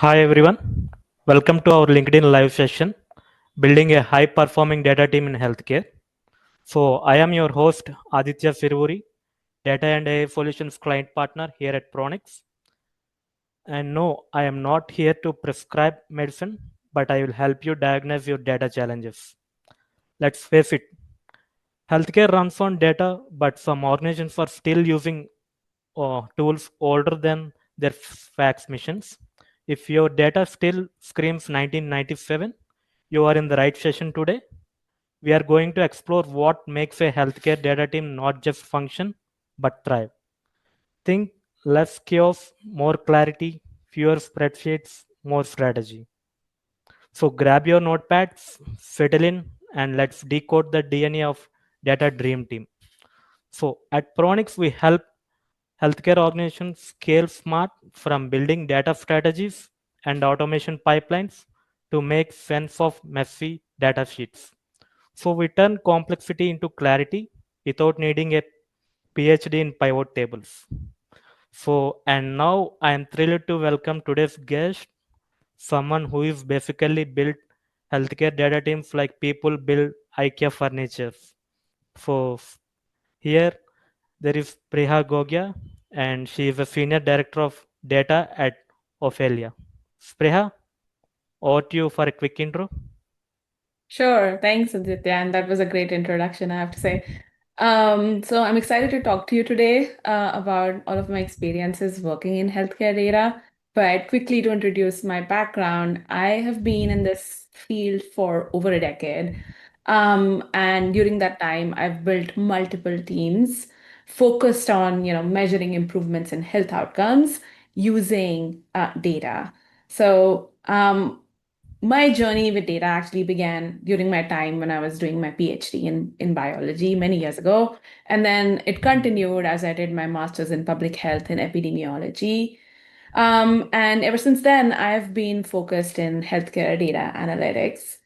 Hi everyone, welcome to our LinkedIn live session, Building a High Performing Data Team in Healthcare. So, I am your host Aditya Sirvuri, Data and AI Solutions Client Partner here at Pronix. And no, I am not here to prescribe medicine, but I will help you diagnose your data challenges. Let's face it, healthcare runs on data, but some organizations are still using tools older than their fax machines. If your data still screams 1997, you are in the right session today. We are going to explore what makes a healthcare data team not just function, but thrive. Think less chaos, more clarity, fewer spreadsheets, more strategy. So grab your notepads, settle in, and let's decode the DNA of Data Dream Team. So at Pronix, we help healthcare organizations scale smart from building data strategies and automation pipelines to make sense of messy data sheets. So we turn complexity into clarity without needing a PhD in pivot tables. So, and now I am thrilled to welcome today's guest, someone who is basically built healthcare data teams like people build IKEA furniture. So here there is Priya Gogia, and she is a senior director of data at Ophelia. Spreha, over to you for a quick intro. Sure. Thanks, Aditya. And that was a great introduction, I have to say. So I'm excited to talk to you today about all of my experiences working in healthcare data. But quickly to introduce my background, I have been in this field for over a decade. And during that time, I've built multiple teams focused on, measuring improvements in health outcomes using data. So my journey with data actually began during my time when I was doing my PhD in biology many years ago. And then it continued as I did my master's in public health and epidemiology. And ever since then, I've been focused in healthcare data analytics.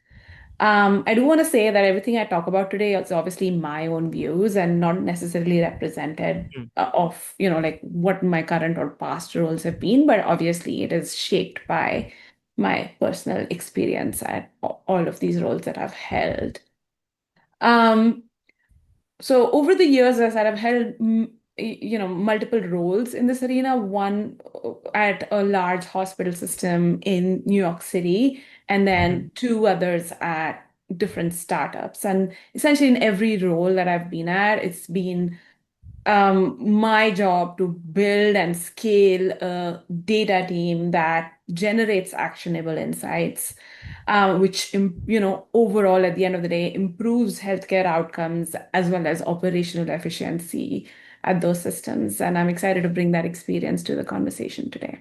I do want to say that everything I talk about today is obviously my own views and not necessarily represented Mm. of, like what my current or past roles have been, but obviously it is shaped by my personal experience at all of these roles that I've held. Um, so over the years, as I said, I've held multiple roles in this arena. One at a large hospital system in New York City, and Mhm. then two others at different startups. And essentially, in every role that I've been at, it's been my job to build and scale a data team that generates actionable insights, which, overall at the end of the day improves healthcare outcomes as well as operational efficiency at those systems. And I'm excited to bring that experience to the conversation today.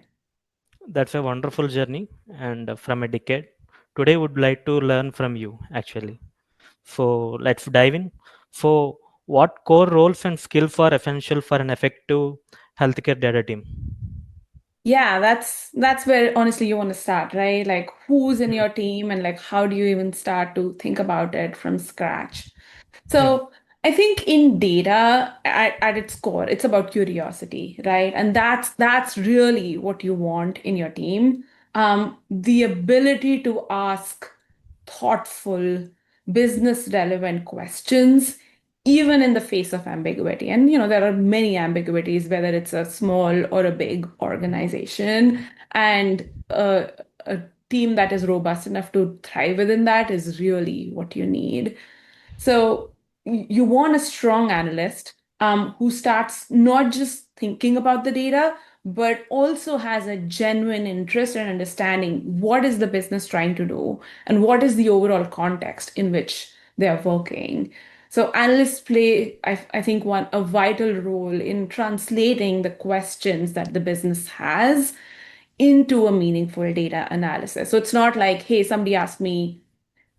That's a wonderful journey, and from a decade. Today, would like to learn from you actually. So let's dive in. So, what core roles and skills are essential for an effective healthcare data team? Yeah, that's where honestly you want to start, right? Like who's in Mm. your team and like how do you even start to think about it from scratch? Yeah, So I think in data at its core, it's about curiosity, right? And that's really what you want in your team. The ability to ask thoughtful, business relevant questions, even in the face of ambiguity. And there are many ambiguities, whether it's a small or a big organization. And a team that is robust enough to thrive within that is really what you need. So you want a strong analyst who starts not just thinking about the data, but also has a genuine interest in understanding what is the business trying to do and what is the overall context in which they are working. So analysts play, I think, one a vital role in translating the questions that the business has into a meaningful data analysis. So it's not like, hey, somebody asked me,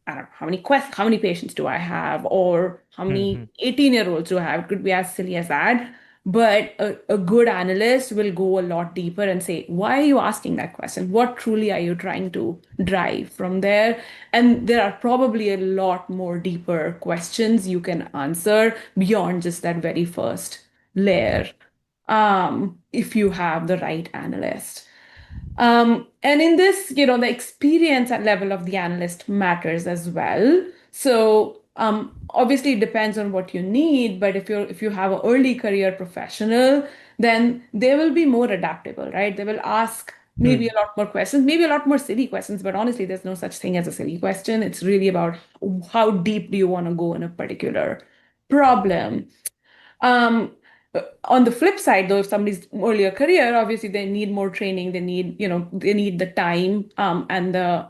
I don't know how many patients do I have, or how many Mhm. 18-year-olds do I have? It could be as silly as that. But a good analyst will go a lot deeper and say, why are you asking that question? What truly are you trying to drive from there? And there are probably a lot more deeper questions you can answer beyond just that very first layer, if you have the right analyst. And in this, the experience and level of the analyst matters as well. So obviously it depends on what you need, but if you have an early career professional, then they will be more adaptable, right? They will ask maybe Hmm. a lot more questions, maybe a lot more silly questions, but honestly, there's no such thing as a silly question. It's really about how deep do you want to go in a particular problem. Um, on the flip side, though, if somebody's earlier career, obviously they need more training. They need the time and the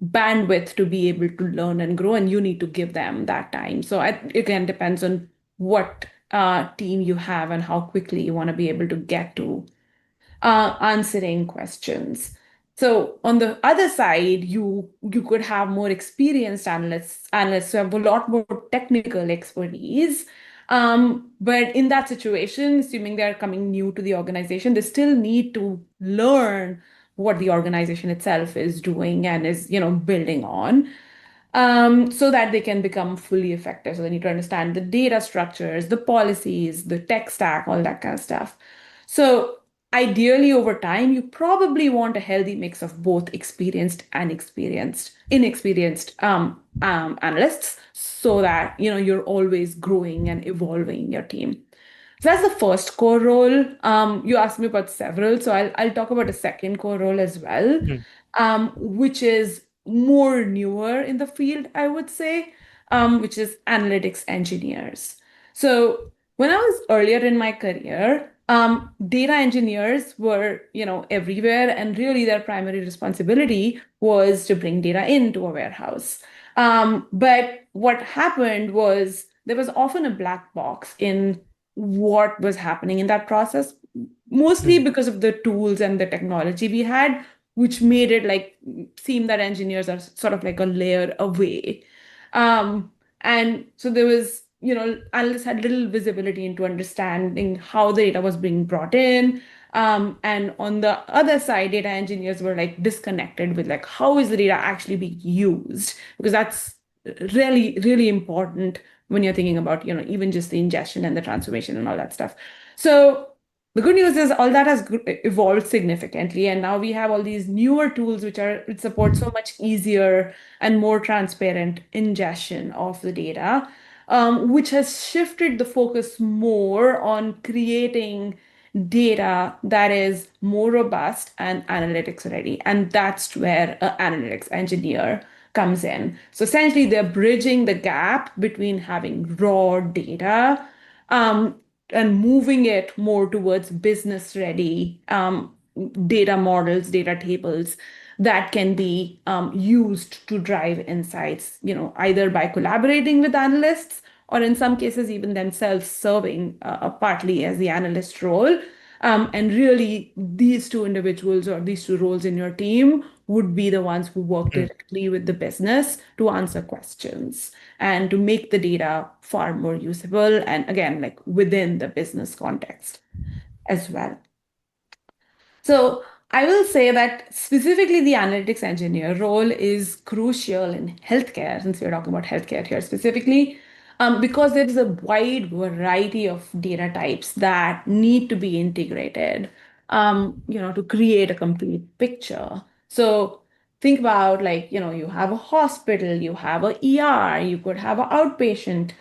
bandwidth to be able to learn and grow, and you need to give them that time. So again, depends on what team you have and how quickly you want to be able to get to answering questions. So on the other side, you could have more experienced analysts who have a lot more technical expertise. But in that situation, assuming they're coming new to the organization, they still need to learn what the organization itself is doing and is, building on, so that they can become fully effective. So they need to understand the data structures, the policies, the tech stack, all that kind of stuff. So ideally, over time, you probably want a healthy mix of both experienced and inexperienced analysts, so that you're always growing and evolving your team. So that's the first core role. You asked me about several, so I'll talk about a second core role as well, Hmm. which is more newer in the field, I would say, which is analytics engineers. So when I was earlier in my career, data engineers were, everywhere, and really their primary responsibility was to bring data into a warehouse. But what happened was there was often a black box in what was happening in that process, mostly Hmm. because of the tools and the technology we had, which made it like seem that engineers are sort of like a layer away. And so there was, analysts had little visibility into understanding how the data was being brought in. And on the other side, data engineers were like disconnected with like how is the data actually being used? Because that's really, really important when you're thinking about, even just the ingestion and the transformation and all that stuff. So the good news is all that has evolved significantly, and now we have all these newer tools which support so much easier and more transparent ingestion of the data, which has shifted the focus more on creating data that is more robust and analytics ready. And that's where an analytics engineer comes in. So essentially, they're bridging the gap between having raw data um, and moving it more towards business ready data models, data tables that can be used to drive insights, either by collaborating with analysts or in some cases even themselves serving partly as the analyst role. And really, these two individuals or these two roles in your team would be the ones who work Hmm. directly with the business to answer questions and to make the data far more usable and again, like within the business context as well. So I will say that specifically the analytics engineer role is crucial in healthcare, since we're talking about healthcare here specifically, because there is a wide variety of data types that need to be integrated, to create a complete picture. So think about like, you have a hospital, you have a ER, you could have an outpatient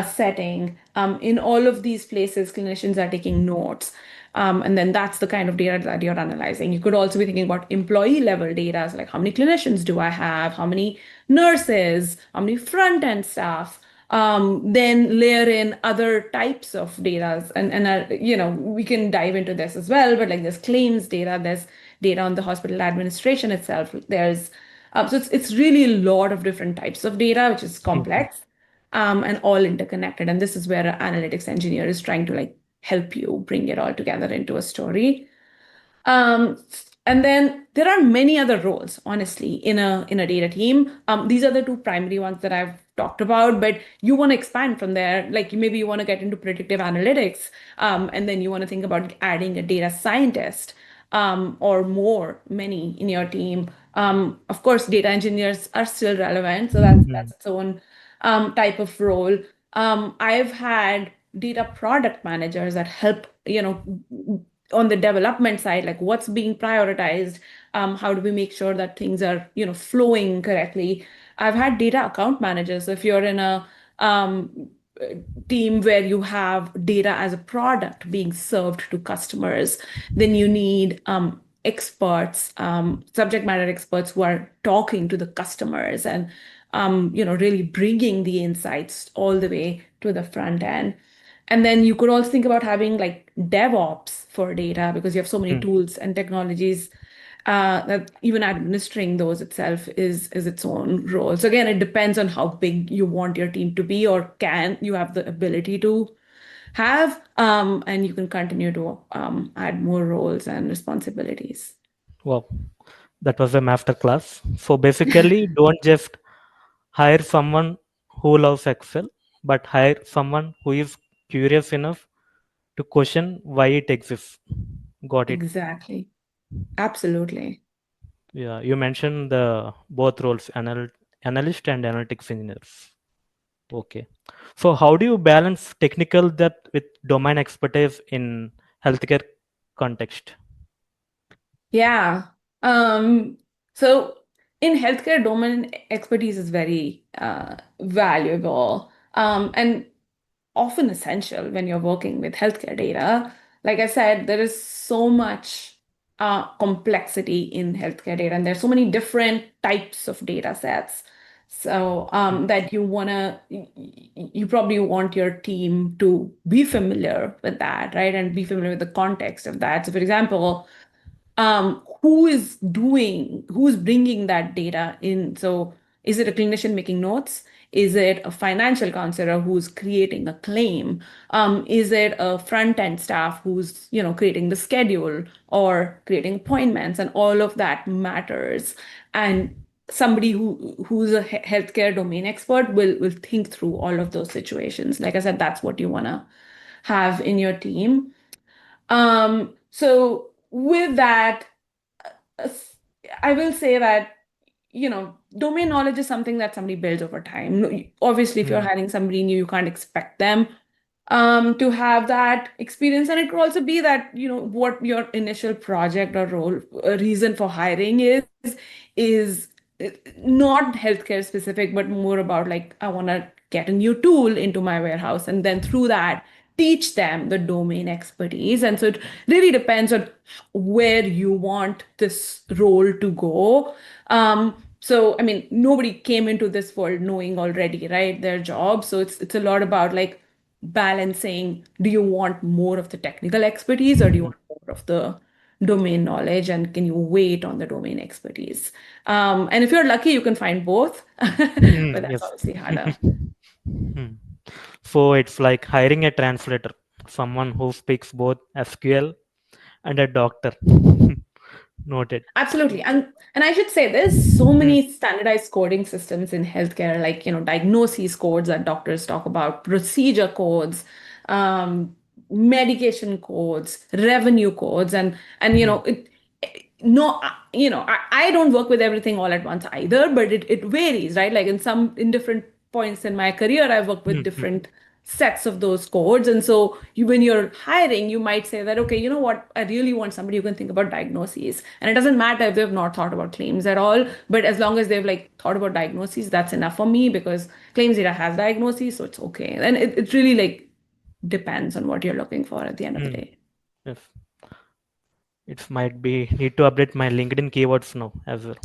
setting. In all of these places, clinicians are taking notes. And then that's the kind of data that you're analyzing. You could also be thinking about employee level data, so like how many clinicians do I have, how many nurses, how many front end staff. Then layer in other types of data, and we can dive into this as well. But like there's claims data, there's data on the hospital administration itself. So it's really a lot of different types of data, which is Hmm. complex and all interconnected. And this is where an analytics engineer is trying to like help you bring it all together into a story. Um, and then there are many other roles, honestly, in a data team. These are the two primary ones that I've talked about, but you want to expand from there. Like maybe you want to get into predictive analytics, and then you want to think about adding a data scientist, or many in your team. Of course, data engineers are still relevant, so that's Hmm. its own type of role. I've had data product managers that help, on the development side, like what's being prioritized, how do we make sure that things are, flowing correctly. I've had data account managers. So if you're in a team where you have data as a product being served to customers, then you need experts, subject matter experts who are talking to the customers and really bringing the insights all the way to the front end. And then you could also think about having like DevOps for data because you have so many Hmm. tools and technologies that even administering those itself is its own role. So again, it depends on how big you want your team to be or can you have the ability to have, and you can continue to add more roles and responsibilities. Wow, that was a master class. So basically, don't just hire someone who loves Excel, but hire someone who is curious enough to question why it exists. Got it. Exactly. Absolutely. Yeah, you mentioned the both roles, analyst and analytics engineers. Okay. So how do you balance technical depth with domain expertise in healthcare context? Yeah. Um, so in healthcare, domain expertise is very valuable and often essential when you're working with healthcare data. Like I said, there is so much complexity in healthcare data, and there's so many different types of data sets. So Hmm. that you probably want your team to be familiar with that, right? And be familiar with the context of that. So, for example, who's bringing that data in? So is it a clinician making notes? Is it a financial counselor who's creating a claim? Is it a front end staff who's, creating the schedule or creating appointments? And all of that matters. And somebody who's a healthcare domain expert will think through all of those situations. Like I said, that's what you want to have in your team. So with that, uh, I will say that, domain knowledge is something that somebody builds over time. Obviously, if you're Hmm. hiring somebody new, you can't expect them to have that experience. And it could also be that, what your initial project or role reason for hiring is not healthcare specific, but more about like, I want to get a new tool into my warehouse. And then through that, teach them the domain expertise. And so it really depends on where you want this role to go. So I mean, nobody came into this world knowing already, right, their job. So it's a lot about like balancing, do you want more of the technical expertise or do you want more of the domain knowledge, and can you wait on the domain expertise? And if you're lucky, you can find both, Hmm, but that's yes. obviously harder. Hmm. So it's like hiring a translator, someone who speaks both SQL and a doctor. Noted. Absolutely. And I should say there's so Hmm. many standardized coding systems in healthcare, like, diagnosis codes that doctors talk about, procedure codes, um, medication codes, revenue codes, and Hmm. no, I don't work with everything all at once either, but it varies, right? Like in different points in my career, I've worked with Hmm. Hmm. different sets of those codes. And so when you're hiring, you might say that, okay, you know what, I really want somebody who can think about diagnoses. And it doesn't matter if they've not thought about claims at all, but as long as they've like thought about diagnoses, that's enough for me because claims data has diagnoses, so it's okay. And it really like depends on what you're looking for at the end of the Hmm. day. Yes. It might be need to update my LinkedIn keywords now as well.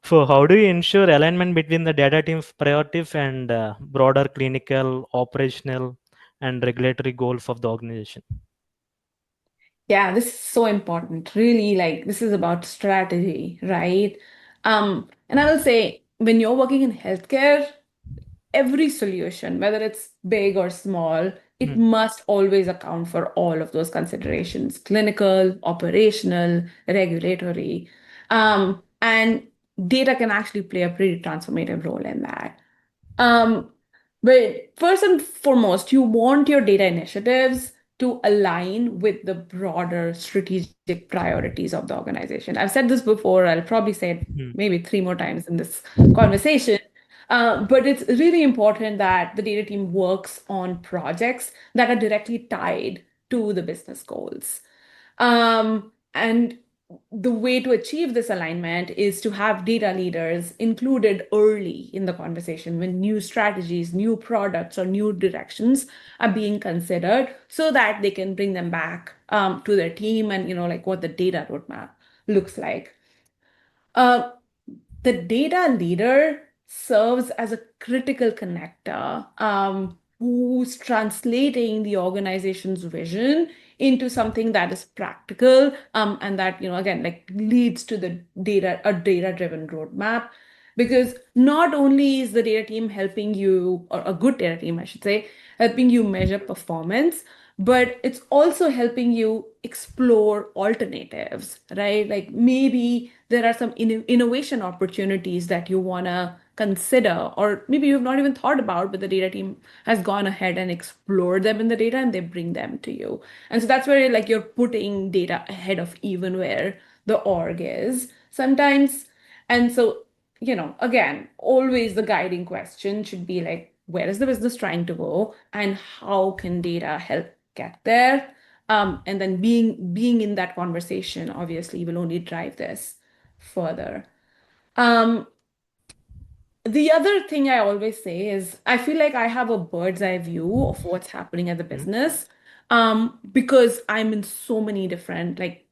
So how do you ensure alignment between the data team's priorities and broader clinical, operational, and regulatory goals of the organization? Yeah, this is so important. Really, like this is about strategy, right? And I will say when you're working in healthcare, every solution, whether it's big or small, it Hmm. must always account for all of those considerations, clinical, operational, regulatory. And data can actually play a pretty transformative role in that. Um, but first and foremost, you want your data initiatives to align with the broader strategic priorities of the organization. I've said this before, I'll probably say it Hmm. maybe three more times in this conversation. But it's really important that the data team works on projects that are directly tied to the business goals. And the way to achieve this alignment is to have data leaders included early in the conversation when new strategies, new products, or new directions are being considered, so that they can bring them back to their team and, like what the data roadmap looks like. Uh, the data leader serves as a critical connector, who's translating the organization's vision into something that is practical, and that, again, like leads to a data-driven roadmap. Because not only is the data team helping you, or a good data team, I should say, helping you measure performance, but it's also helping you explore alternatives, right? Like maybe there are some innovation opportunities that you want to consider, or maybe you've not even thought about, but the data team has gone ahead and explored them in the data and they bring them to you. And so that's where like you're putting data ahead of even where the org is sometimes. And so, again, always the guiding question should be like, where is the business trying to go and how can data help get there? And then being in that conversation obviously will only drive this further. Um, the other thing I always say is I feel like I have a bird's eye view of what's happening at the Mm, business, because I'm in so many different like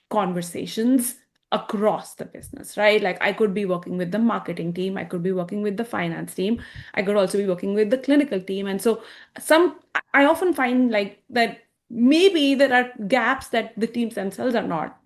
conversations across the business, right? Like I could be working with the marketing team, I could be working with the finance team, I could also be working with the clinical team. And so I often find like that maybe there are gaps that the teams themselves are not,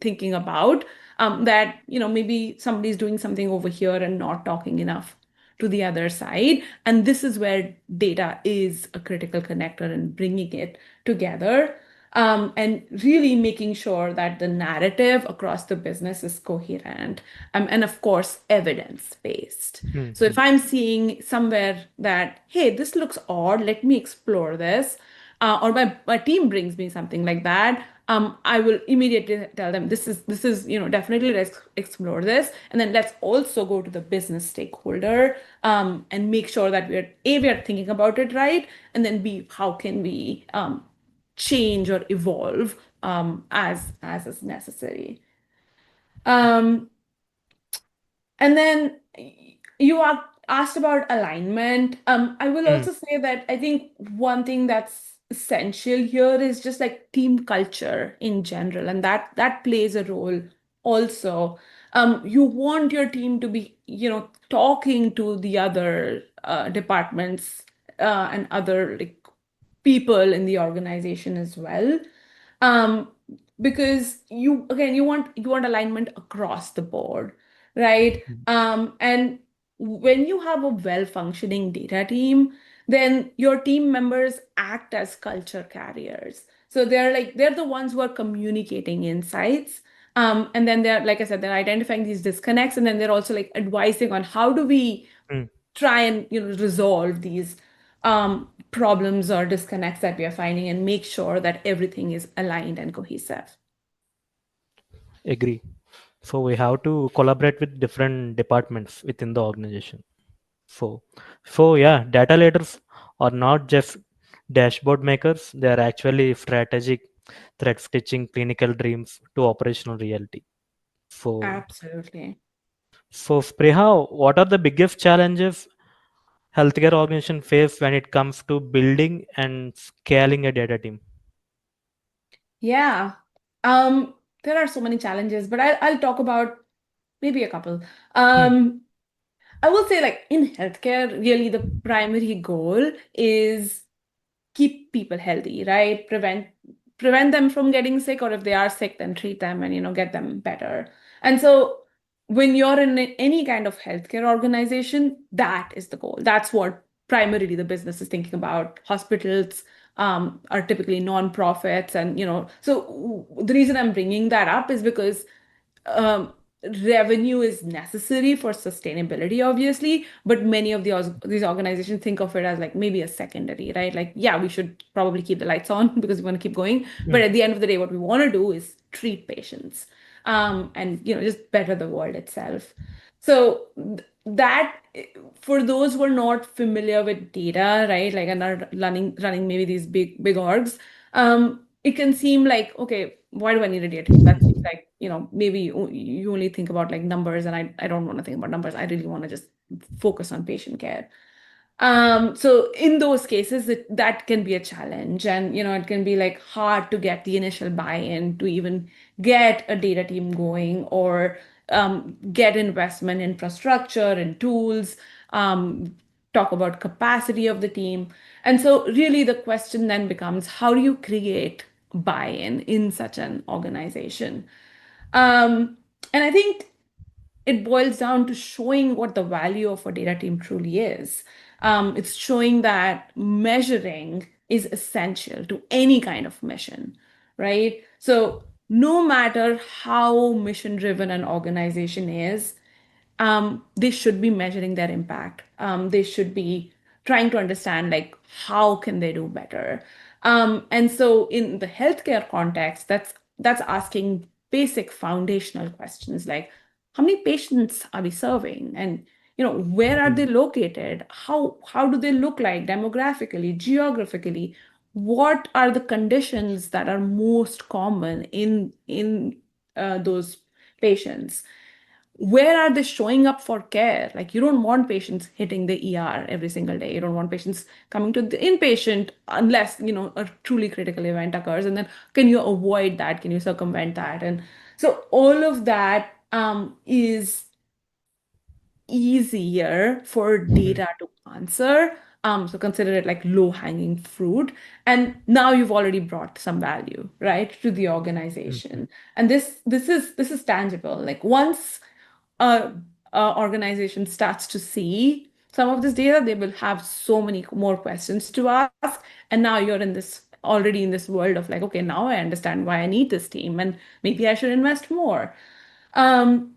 thinking about, that, maybe somebody's doing something over here and not talking enough to the other side. And this is where data is a critical connector and bringing it together, and really making sure that the narrative across the business is coherent, and of course evidence based. mm, So if mm, I'm seeing somewhere that, hey, this looks odd, let me explore this, or my team brings me something like that, I will immediately tell them this is definitely let's explore this, and then let's also go to the business stakeholder, and make sure that we are thinking about it right, and then B, how can we change or evolve, as is necessary. Um, and then you are asked about alignment. I will mm, also say that I think one thing that's essential here is just like team culture in general, and that plays a role also. You want your team to be, talking to the other departments, and other like people in the organization as well, um, because you want alignment across the board, right? mm, And when you have a well-functioning data team, then your team members act as culture carriers. So they're the ones who are communicating insights. And then they're, like I said, they're identifying these disconnects, and then they're also like advising on how do we mm. try and resolve these problems or disconnects that we are finding, and make sure that everything is aligned and cohesive. Agree. So we have to collaborate with different departments within the organization. So, yeah, data leaders are not just dashboard makers; they are actually strategic thread stitching clinical dreams to operational reality. So, Absolutely. Spreha, what are the biggest challenges healthcare organization face when it comes to building and scaling a data team? Yeah. Um, there are so many challenges, but I'll talk about maybe a couple. Hmm, Um, I will say, like in healthcare, really the primary goal is keep people healthy, right? Prevent them from getting sick, or if they are sick, then treat them and get them better. And so when you're in any kind of healthcare organization, that is the goal. That's what primarily the business is thinking about. Hospitals are typically non-profits, and so the reason I'm bringing that up is because um, revenue is necessary for sustainability, obviously, but many of these organizations think of it as like maybe a secondary, right? Like, yeah, we should probably keep the lights on because we want to keep going, hmm, but at the end of the day, what we want to do is treat patients, and just better the world itself. So that for those who are not familiar with data, right, like and are running maybe these big orgs, it can seem like, okay, why do I need a data team? That seems like, maybe you only think about like numbers, and I don't want to think about numbers. I really want to just focus on patient care. So in those cases, that can be a challenge, and it can be like hard to get the initial buy-in to even get a data team going, or get investment infrastructure and tools, talk about capacity of the team. And so really the question then becomes, how do you create buy-in in such an organization? Um, and I think it boils down to showing what the value of a data team truly is. It's showing that measuring is essential to any kind of mission, right? So no matter how mission driven an organization is, they should be measuring their impact. They should be trying to understand like how can they do better. And so in the healthcare context, that's asking basic foundational questions like how many patients are we serving, and where are they Mm, located, how do they look like demographically, geographically, what are the conditions that are most common in those patients, where are they showing up for care? Like you don't want patients hitting the ER every single day. You don't want patients coming to the inpatient unless, a truly critical event occurs. And then can you avoid that? Can you circumvent that? And so all of that is easier for mm, data to answer. So consider it like low-hanging fruit. And now you've already brought some value, right, to the mm, organization. And this is tangible. Like once a, a organization starts to see some of this data, they will have so many more questions to ask. And now you're in this already in this world of like, okay, now I understand why I need this team, and maybe I should invest more. Um,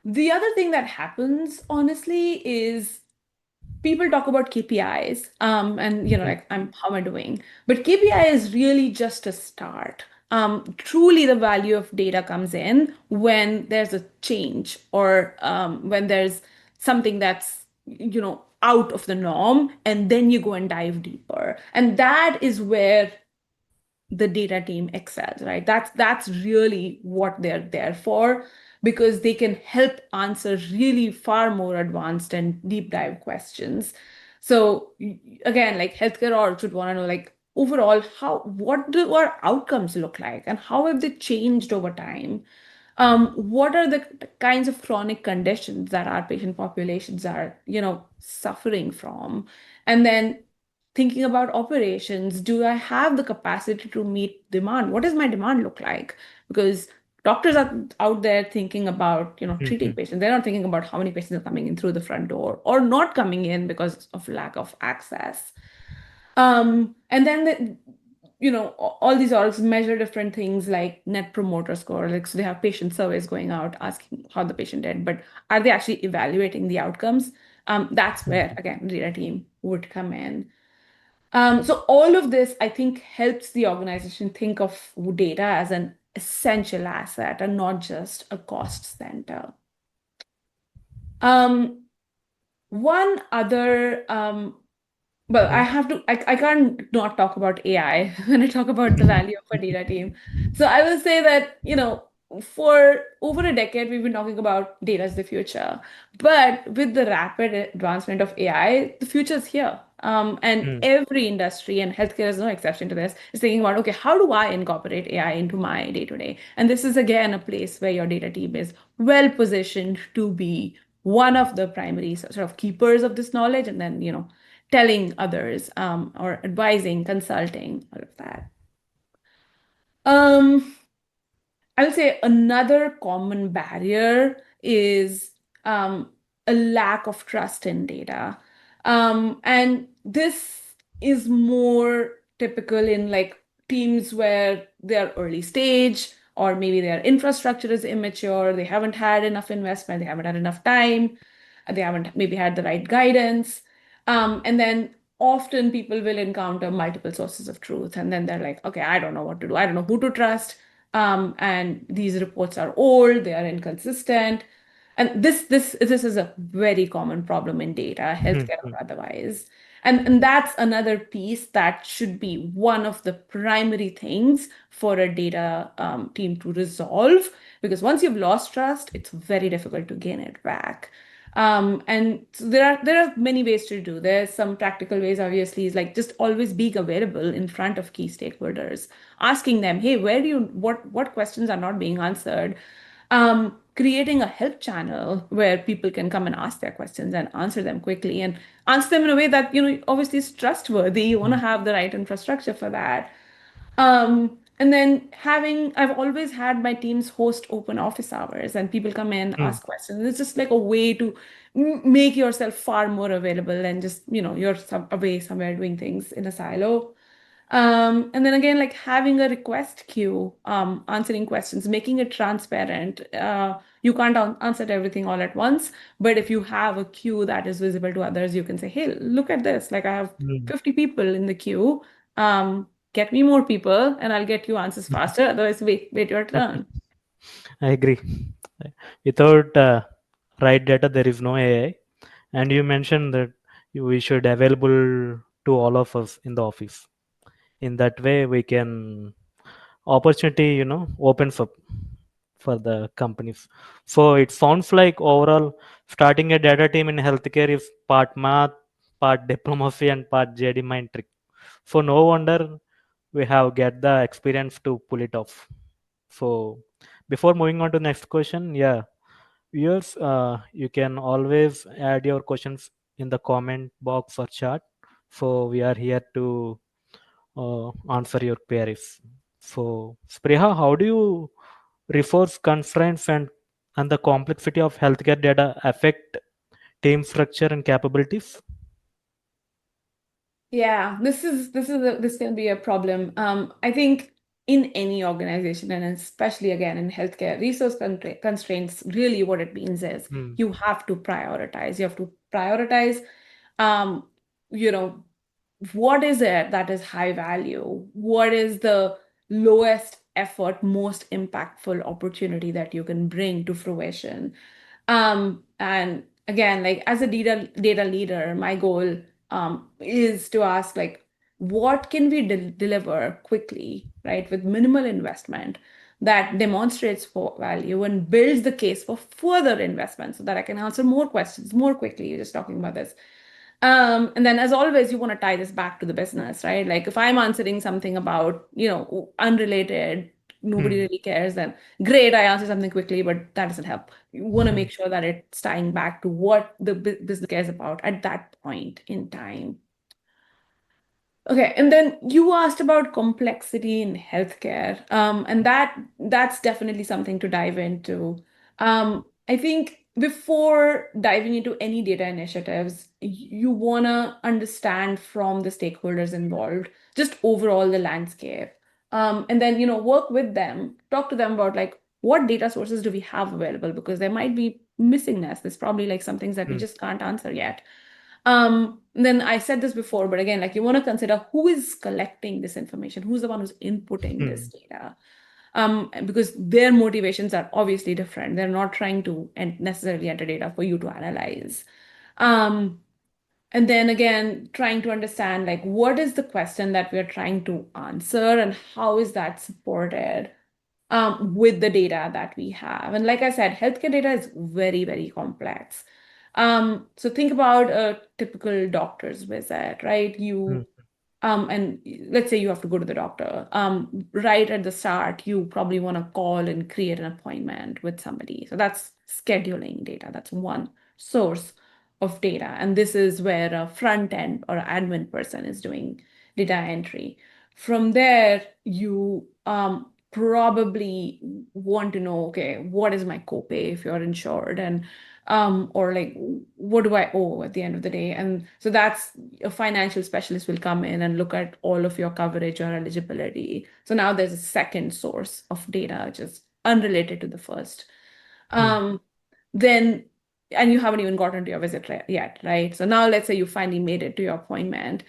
the other thing that happens, honestly, is people talk about KPIs, and mm, like how am I doing? But KPI is really just a start. Truly, the value of data comes in when there's a change, or when there's something that's out of the norm, and then you go and dive deeper, and that is where the data team excels, right? That's really what they're there for, because they can help answer really far more advanced and deep dive questions. So again, like healthcare orgs would want to know like overall what do our outcomes look like, and how have they changed over time? What are the kinds of chronic conditions that our patient populations are, suffering from? And then thinking about operations, do I have the capacity to meet demand? What does my demand look like? Because doctors are out there thinking about, treating mm, patients. They're not thinking about how many patients are coming in through the front door or not coming in because of lack of access. And then all these orgs measure different things like net promoter score. Like, so they have patient surveys going out asking how the patient did, but are they actually evaluating the outcomes? That's where, mm. again, data team would come in. So all of this, I think, helps the organization think of data as an essential asset and not just a cost center. Um, One other well, I Mhm, have to, I can't not talk about AI when I talk about the value of a data team. So I will say that, for over a decade, we've been talking about data as the future. But with the rapid advancement of AI, the future is here. And mm. every industry, and healthcare is no exception to this, is thinking about, okay, how do I incorporate AI into my day to day? And this is again a place where your data team is well positioned to be one of the primary sort of keepers of this knowledge, and then, telling others, or advising, consulting, all of that. Um, I would say another common barrier is a lack of trust in data. And this is more typical in like teams where they're early stage, or maybe their infrastructure is immature, they haven't had enough investment, they haven't had enough time, they haven't maybe had the right guidance. And then often people will encounter multiple sources of truth, and then they're like, okay, I don't know what to do. I don't know who to trust. And these reports are old, they are inconsistent. And this is a very common problem in data, Mhm, healthcare or mhm, otherwise. And that's another piece that should be one of the primary things for a data team to resolve, because once you've lost trust, it's very difficult to gain it back. And so there are many ways to do this. Some practical ways, obviously, is like just always being available in front of key stakeholders, asking them, hey, where do you what questions are not being answered? Creating a help channel where people can come and ask their questions and answer them quickly and answer them in a way that, obviously is trustworthy. You want to mhm, have the right infrastructure for that. And then I've always had my teams host open office hours and people come in, mhm, ask questions. It's just like a way to make yourself far more available and just, you're away somewhere doing things in a silo. And then again, like having a request queue, answering questions, making it transparent. You can't answer everything all at once, but if you have a queue that is visible to others, you can say, hey, look at this. Like I have mhm. 50 people in the queue. Get me more people and I'll get you answers faster. Otherwise, wait your turn. I agree. Without right data, there is no AI. And you mentioned that we should available to all of us in the office. In that way, we can opportunity, opens up for the companies. So it sounds like overall starting a data team in healthcare is part math, part diplomacy, and part JD mind trick. So no wonder we have get the experience to pull it off. So before moving on to the next question, yeah, viewers, you can always add your questions in the comment box or chat. So we are here to answer your queries. So Spriha, how do you resource constraints and the complexity of healthcare data affect team structure and capabilities? Yeah, this can be a problem. I think in any organization, and especially again in healthcare, constraints really what it means is Hmm. you have to prioritize. You have to prioritize, um, you know, what is it that is high value? What is the lowest effort, most impactful opportunity that you can bring to fruition? And again, like as a data leader, my goal is to ask like, what can we deliver quickly, right, with minimal investment that demonstrates for value and builds the case for further investment so that I can answer more questions more quickly. You're just talking about this. And then as always, you want to tie this back to the business, right? Like if I'm answering something about, unrelated, nobody Hmm. really cares, then great, I answer something quickly, but that doesn't help. You want to Hmm. make sure that it's tying back to what the business cares about at that point in time. Okay, and then you asked about complexity in healthcare, and that's definitely something to dive into. I think before diving into any data initiatives, you wanna understand from the stakeholders involved just overall the landscape, and then work with them, talk to them about like what data sources do we have available because there might be missingness. There's probably like some things that we Hmm. just can't answer yet. Then I said this before, but again, like you want to consider who is collecting this information, who's the one who's inputting this Hmm. data. Because their motivations are obviously different. They're not trying to necessarily enter data for you to analyze. Um, and then again, trying to understand like what is the question that we're trying to answer and how is that supported with the data that we have. And like I said, healthcare data is very, very complex. So think about a typical doctor's visit, right? Hmm. And let's say you have to go to the doctor. Right at the start, you probably want to call and create an appointment with somebody. So that's scheduling data. That's one source of data. And this is where a front end or admin person is doing data entry. From there, you probably want to know, okay, what is my copay if you're insured? And or like what do I owe at the end of the day? And so that's a financial specialist will come in and look at all of your coverage or eligibility. So now there's a second source of data, which is unrelated to the first. Hmm. Um, then, and you haven't even gotten to your visit yet, right? So now let's say you finally made it to your appointment.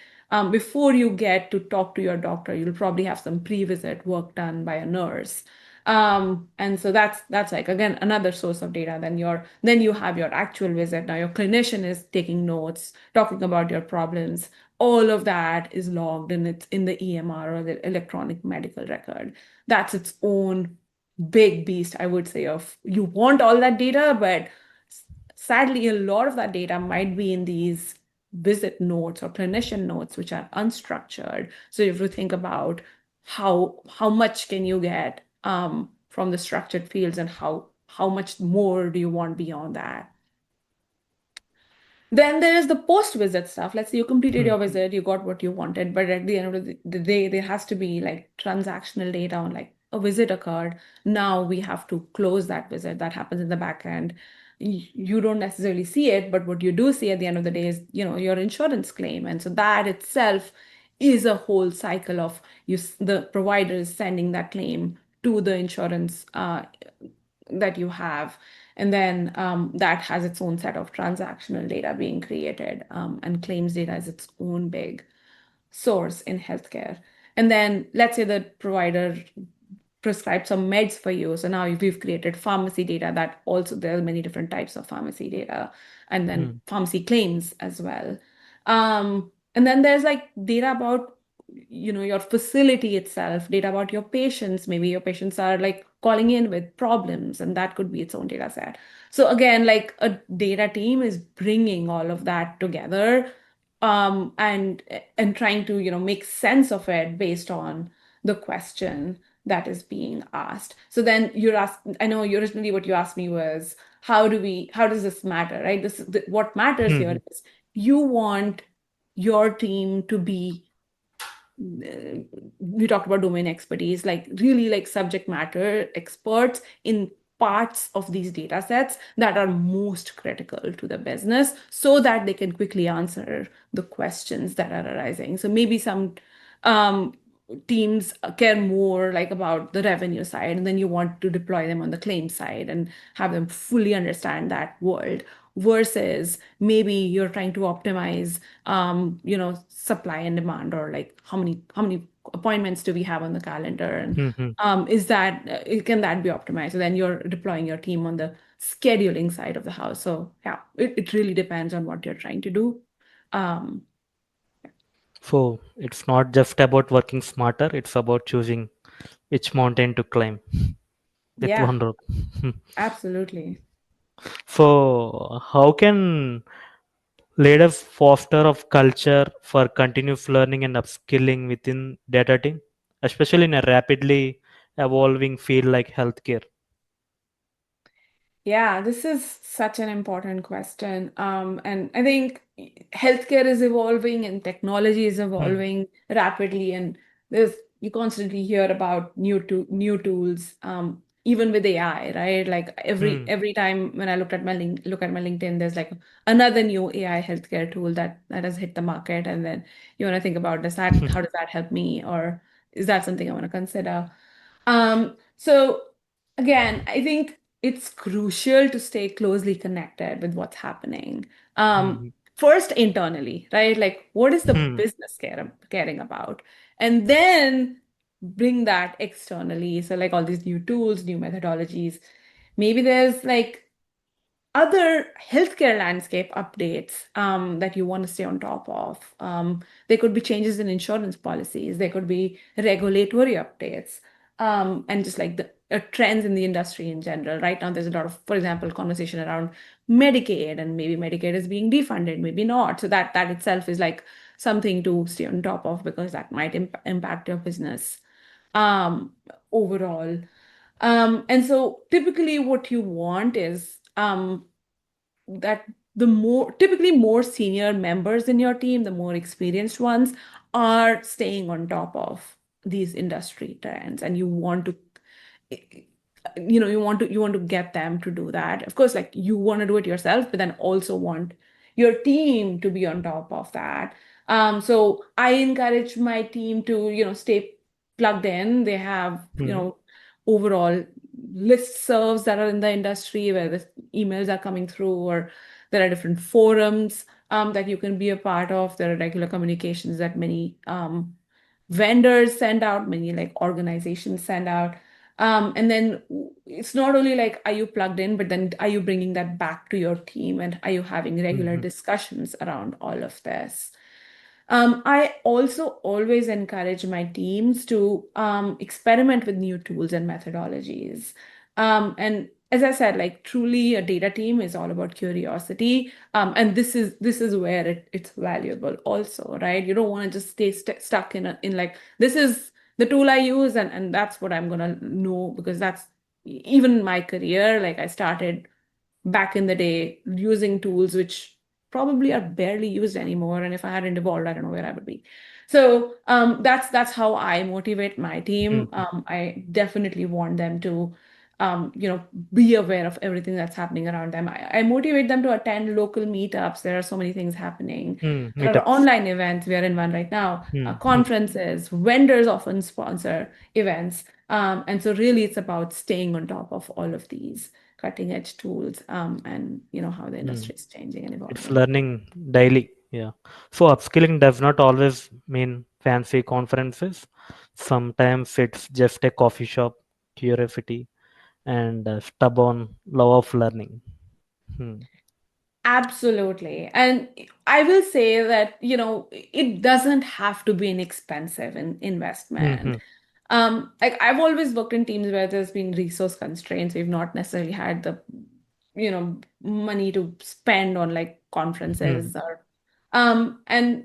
Before you get to talk to your doctor, you'll probably have some pre-visit work done by a nurse. And so that's like again another source of data. Then you have your actual visit. Now your clinician is taking notes, talking about your problems. All of that is logged and it's in the EMR or the electronic medical record. That's its own big beast, I would say, of you want all that data, but sadly, a lot of that data might be in these visit notes or clinician notes, which are unstructured. So you have to think about how much can you get from the structured fields and how much more do you want beyond that. Then there is the post-visit stuff. Let's say you completed Hmm. your visit, you got what you wanted, but at the end of the day, there has to be like transactional data on like a visit occurred. Now we have to close that visit. That happens in the back end. You don't necessarily see it, but what you do see at the end of the day is, your insurance claim. And so that itself is a whole cycle of the provider is sending that claim to the insurance that you have. And then that has its own set of transactional data being created, and claims data is its own big source in healthcare. And then let's say the provider prescribe some meds for you. So now we've created pharmacy data that also there are many different types of pharmacy data, and then Hmm. pharmacy claims as well. And then there's like data about your facility itself, data about your patients. Maybe your patients are like calling in with problems, and that could be its own data set. So again, like a data team is bringing all of that together, and trying to make sense of it based on the question that is being asked. So then I know originally what you asked me was, how does this matter, right? What matters Hmm. here Hmm. is you want your team to be, we talked about domain expertise, like really like subject matter experts in parts of these data sets that are most critical to the business so that they can quickly answer the questions that are arising. So maybe some um, teams care more like about the revenue side, and then you want to deploy them on the claim side and have them fully understand that world, versus maybe you're trying to optimize supply and demand, or like how many appointments do we have on the calendar, and Hmm. Hmm. can that be optimized? So then you're deploying your team on the scheduling side of the house. So yeah, it really depends on what you're trying to do. um So it's not just about working smarter, it's about choosing which mountain to climb with yeah, one rope. absolutely. So how can leaders foster of culture for continuous learning and upskilling within data team, especially in a rapidly evolving field like healthcare? Yeah, this is such an important question. And I think healthcare is evolving and technology is Hmm. evolving rapidly. And you constantly hear about new tools, even with AI, right? Like Hmm. every time when I look at my LinkedIn, there's like another new AI healthcare tool that has hit the market. And then you want to think about, how does that help me? Or is that something I want to consider? So again, I think it's crucial to stay closely connected with what's happening. Hmm. First internally, right? Like what is the Hmm. business caring about? And then bring that externally. So like all these new tools, new methodologies. Maybe there's like other healthcare landscape updates that you want to stay on top of. There could be changes in insurance policies. There could be regulatory updates, and just like the trends in the industry in general. Right now, there's a lot of, for example, conversation around Medicaid, and maybe Medicaid is being defunded, maybe not. So that itself is like something to stay on top of, because that might impact your business um, overall. And so typically what you want is that typically more senior members in your team, the more experienced ones, are staying on top of these industry trends, and you want to get them to do that. Of course, like you want to do it yourself, but then also want your team to be on top of that. So I encourage my team to stay plugged in. They have Hmm. overall list serves that are in the industry where the emails are coming through, or there are different forums that you can be a part of. There are regular communications that many vendors send out, many like organizations send out. And then it's not only like, are you plugged in, but then are you bringing that back to your team and are you having regular Mhm. discussions around all of this? I also always encourage my teams to experiment with new tools and methodologies. And as I said, like truly a data team is all about curiosity. And this is where it's valuable also, right? You don't want to just stay stuck in like, this is the tool I use and that's what I'm gonna know, because that's even my career. Like I started back in the day using tools which probably are barely used anymore. And if I hadn't evolved, I don't know where I would be. So that's how I motivate my team. Mhm. I definitely want them to be aware of everything that's happening around them. I motivate them to attend local meetups. There are so many things happening. There are Meetups. online events. We are in one right now. Mhm. Conferences, vendors often sponsor events. And so really it's about staying on top of all of these cutting edge tools, and how the Mm. industry is changing and It's evolving. learning daily. Yeah. So upskilling does not always mean fancy conferences. Sometimes it's just a coffee shop, curiosity, and stubborn love of learning. Hmm. Absolutely. And I will say that, it doesn't have to be an expensive investment. Mhm. Like I've always worked in teams where there's been resource constraints. We've not necessarily had the, money to spend on like Hmm. conferences and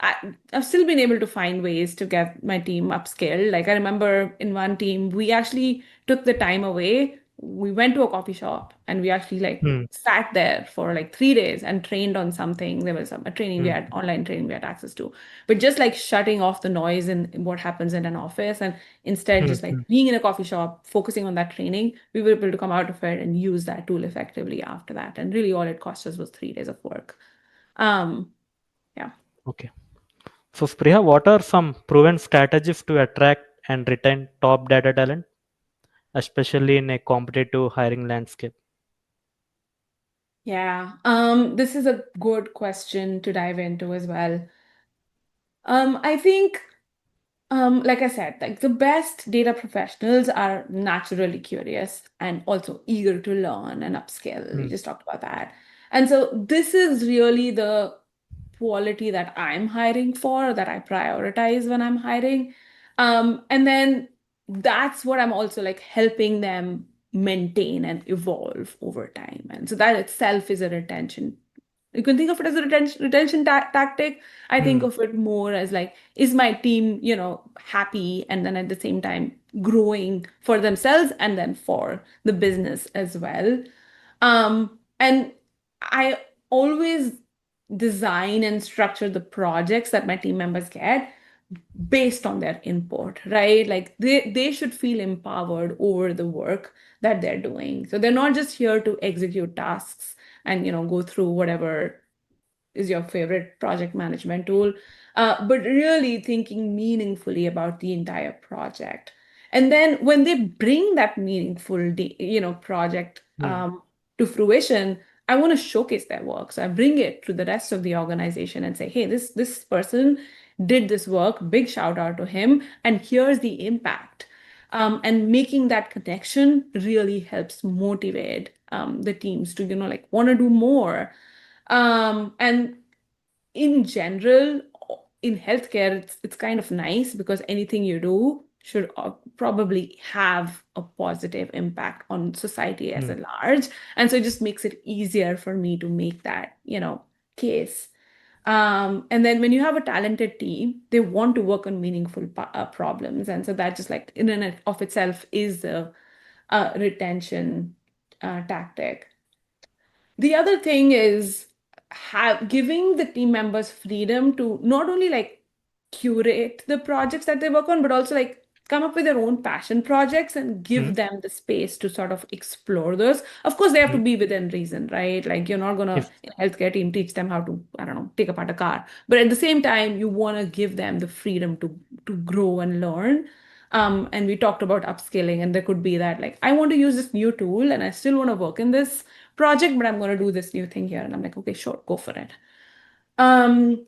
I've still been able to find ways to get my team upscaled. Like I remember in one team, we actually took the time away. We went to a coffee shop and we actually like Hmm. sat there for like 3 days and trained on something. There was a training we Hmm. had, online training we had access to, but just like shutting off the noise in what happens in an office and instead Hmm. just like Hmm. being in a coffee shop, focusing on that training, we were able to come out of it and use that tool effectively after that. And really all it cost us was 3 days of work. Um, yeah. Okay. So Spriya, what are some proven strategies to attract and retain top data talent, especially in a competitive hiring landscape? Yeah, this is a good question to dive into as well. I think, like I said, like the best data professionals are naturally curious and also eager to learn and upskill. We Hmm. just talked about that. And so this is really the quality that I'm hiring for, that I prioritize when I'm hiring. And then that's what I'm also like helping them maintain and evolve over time. And so that itself is a retention. You can think of it as a retention tactic. I think Hmm. of it more as like, is my team, happy and then at the same time growing for themselves and then for the business as well. And I always design and structure the projects that my team members get based on their input, right? Like they should feel empowered over the work that they're doing. So they're not just here to execute tasks and go through whatever is your favorite project management tool, but really thinking meaningfully about the entire project. And then when they bring that meaningful, project Hmm. to fruition, I want to showcase their work. So I bring it to the rest of the organization and say, hey, this person did this work. Big shout out to him, and here's the impact. And making that connection really helps motivate the teams to like want to do more. And in general, in healthcare, it's kind of nice because anything you do should probably have a positive impact on society as Hmm. a large. And so it just makes it easier for me to make that, case. And then when you have a talented team, they want to work on meaningful problems. And so that just like in and of itself is a retention tactic. The other thing is giving the team members freedom to not only like curate the projects that they work on, but also like come up with their own passion projects and Hmm. give them the space to sort of explore those. Of course, they have to Hmm. be within reason, right? Like you're not gonna If in a healthcare team teach them how to, I don't know, take apart a car. But at the same time, you want to give them the freedom to grow and learn. And we talked about upskilling, and there could be that like, I want to use this new tool and I still want to work in this project, but I'm going to do this new thing here. And I'm like, okay, sure, go for it. Um,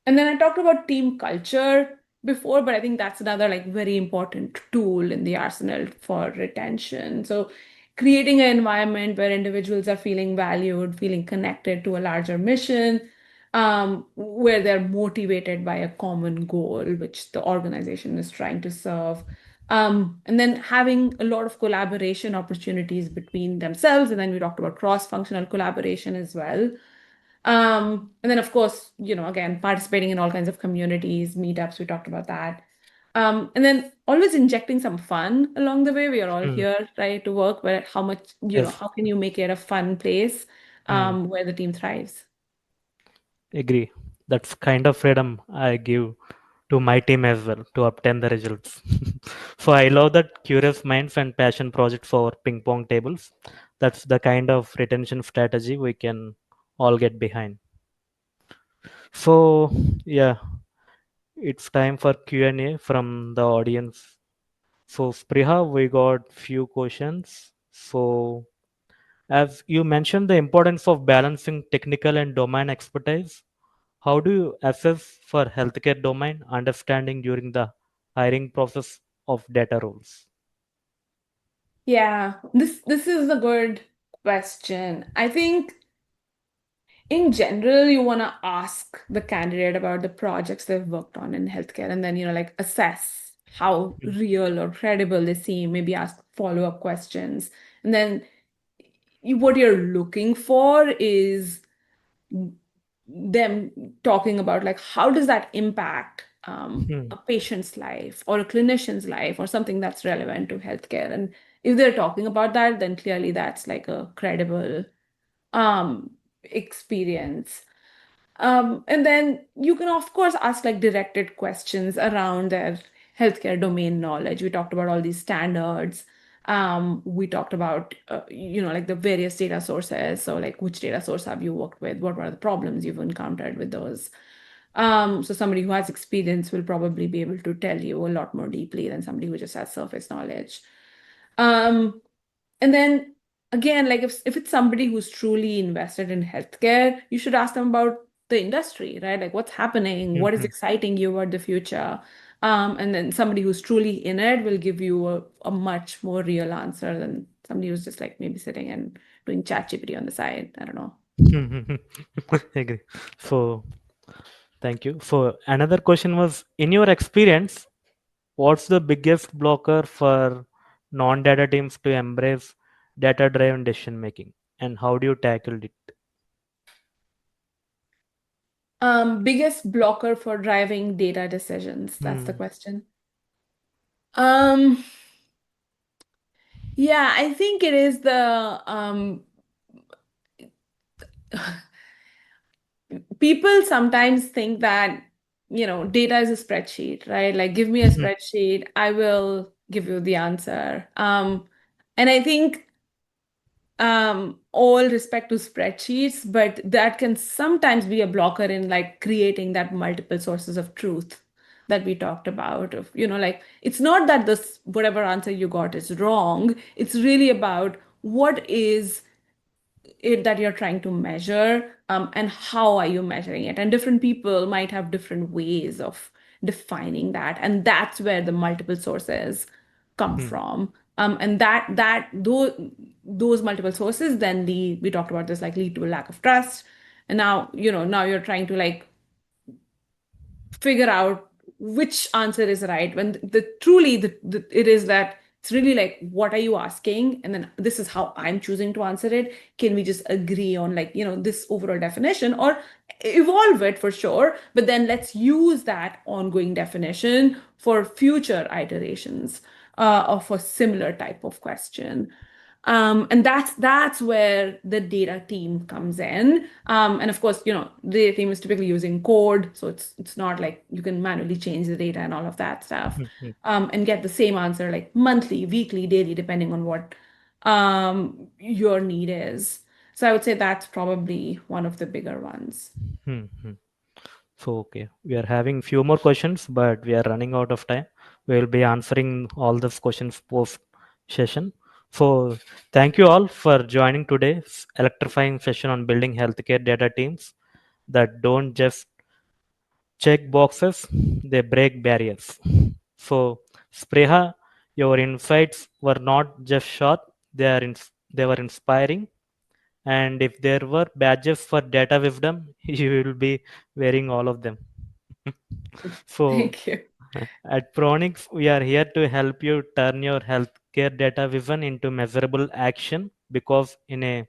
and then I talked about team culture. before, but I think that's another like very important tool in the arsenal for retention. So creating an environment where individuals are feeling valued, feeling connected to a larger mission, where they're motivated by a common goal, which the organization is trying to serve. And then having a lot of collaboration opportunities between themselves. And then we talked about cross-functional collaboration as well. And then, of course, again, participating in all kinds of communities, meetups, we talked about that. And then always injecting some fun along the way. We are all Hmm. here, right, to work, but how much, Yes. how can you make it a fun place Hmm. where the team thrives? Agree. That's kind of freedom I give to my team as well to obtain the results. So I love that curious minds and passion project for ping pong tables. That's the kind of retention strategy we can all get behind. So yeah, it's time for Q&A from the audience. So Spriha, we got few questions. So as you mentioned the importance of balancing technical and domain expertise, how do you assess for healthcare domain understanding during the hiring process of data roles? Yeah, this is a good question. I think in general, you want to ask the candidate about the projects they've worked on in healthcare and then, like assess how Mm, real or credible they seem, maybe ask follow-up questions. And then what you're looking for is them talking about like how does that impact mm, a patient's life or a clinician's life or something that's relevant to healthcare. And if they're talking about that, then clearly that's like a credible experience. And then you can, of course, ask like directed questions around their healthcare domain knowledge. We talked about all these standards. We talked about, like the various data sources. So, like, which data source have you worked with? What were the problems you've encountered with those? So, somebody who has experience will probably be able to tell you a lot more deeply than somebody who just has surface knowledge. Um, and then again, like if it's somebody who's truly invested in healthcare, you should ask them about the industry, right? Like what's happening, mm, what is mm, exciting you about the future. And then somebody who's truly in it will give you a much more real answer than somebody who's just like maybe sitting and doing chat GPT on the side. I don't know. mm. Agree. So thank you. So another question was, in your experience, what's the biggest blocker for non-data teams to embrace data-driven decision making, and how do you tackle it? Biggest blocker for driving data decisions. That's the Hmm. question. Um, yeah, I think it is the people sometimes think that, data is a spreadsheet, right? Like, give me a spreadsheet, I will give you the answer. And I think all respect to spreadsheets, but that can sometimes be a blocker in like creating that multiple sources of truth that we talked about. Of, like it's not that this whatever answer you got is wrong. It's really about what is it that you're trying to measure, and how are you measuring it, and different people might have different ways of defining that, and that's where the multiple sources come Hmm. from. And those multiple sources then lead, we talked about this, like lead to a lack of trust. And now you're trying to like figure out which answer is right, when the truly it is that it's really like what are you asking, and then this is how I'm choosing to answer it. Can we just agree on like this overall definition, or evolve it for sure, but then let's use that ongoing definition for future iterations of a similar type of question. And that's where the data team comes in. And of course, the data team is typically using code, so it's not like you can manually change the data and all of that stuff, Hmm. Hmm. and get the same answer like monthly, weekly, daily, depending on what your need is. So I would say that's probably one of the bigger ones. Hmm. Hmm. So, okay, we are having few more questions, but we are running out of time. We will be answering all those questions post session. So, thank you all for joining today's electrifying session on building healthcare data teams that don't just check boxes, they break barriers. So, Spreha, your insights were not just short, they were inspiring. And if there were badges for data wisdom, you will be wearing all of them. So, Thank you. at Pronix, we are here to help you turn your healthcare data vision into measurable action because in a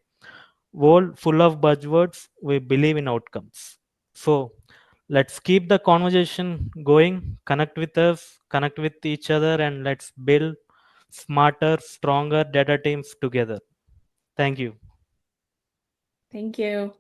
world full of buzzwords, we believe in outcomes. So let's keep the conversation going, connect with us, connect with each other, and let's build smarter, stronger data teams together. Thank you. Thank you.